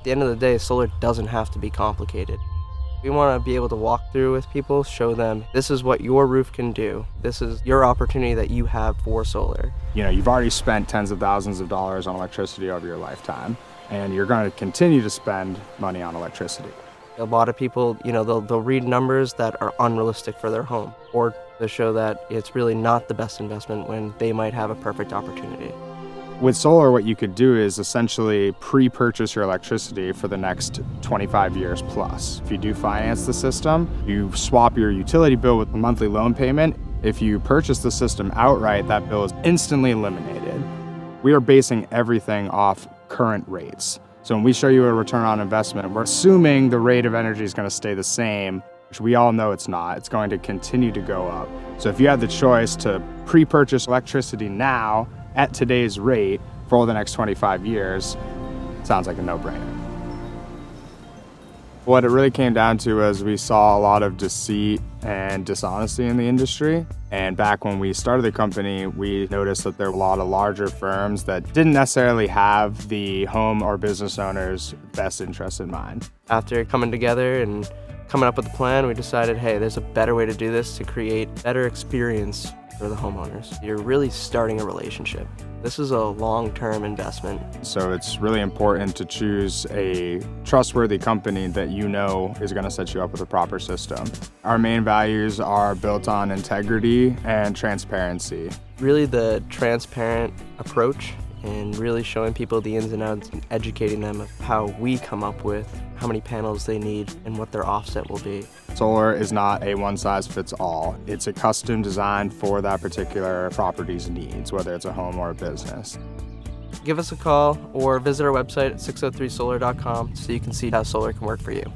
At the end of the day, solar doesn't have to be complicated. We want to be able to walk through with people, show them this is what your roof can do. This is your opportunity that you have for solar. You know, you've already spent tens of thousands of dollars on electricity over your lifetime, and you're going to continue to spend money on electricity. A lot of people, they'll read numbers that are unrealistic for their home, or to show that it's really not the best investment when they might have a perfect opportunity. With solar, what you could do is essentially pre-purchase your electricity for the next 25 years plus. If you do finance the system, you swap your utility bill with a monthly loan payment. If you purchase the system outright, that bill is instantly eliminated. We are basing everything off current rates. So when we show you a return on investment, we're assuming the rate of energy is going to stay the same, which we all know it's not. It's going to continue to go up. So if you had the choice to pre-purchase electricity now at today's rate for the next 25 years, sounds like a no-brainer. What it really came down to is we saw a lot of deceit and dishonesty in the industry. And back when we started the company, we noticed that there were a lot of larger firms that didn't necessarily have the home or business owner's best interest in mind. After coming together and coming up with a plan, we decided, hey, there's a better way to do this to create better experience for the homeowners. You're really starting a relationship. This is a long-term investment. So it's really important to choose a trustworthy company that you know is going to set you up with a proper system. Our main values are built on integrity and transparency. Really the transparent approach and really showing people the ins and outs and educating them of how we come up with how many panels they need and what their offset will be. Solar is not a one-size-fits-all. It's a custom designed for that particular property's needs, whether it's a home or a business. Give us a call or visit our website at 603solar.com so you can see how solar can work for you.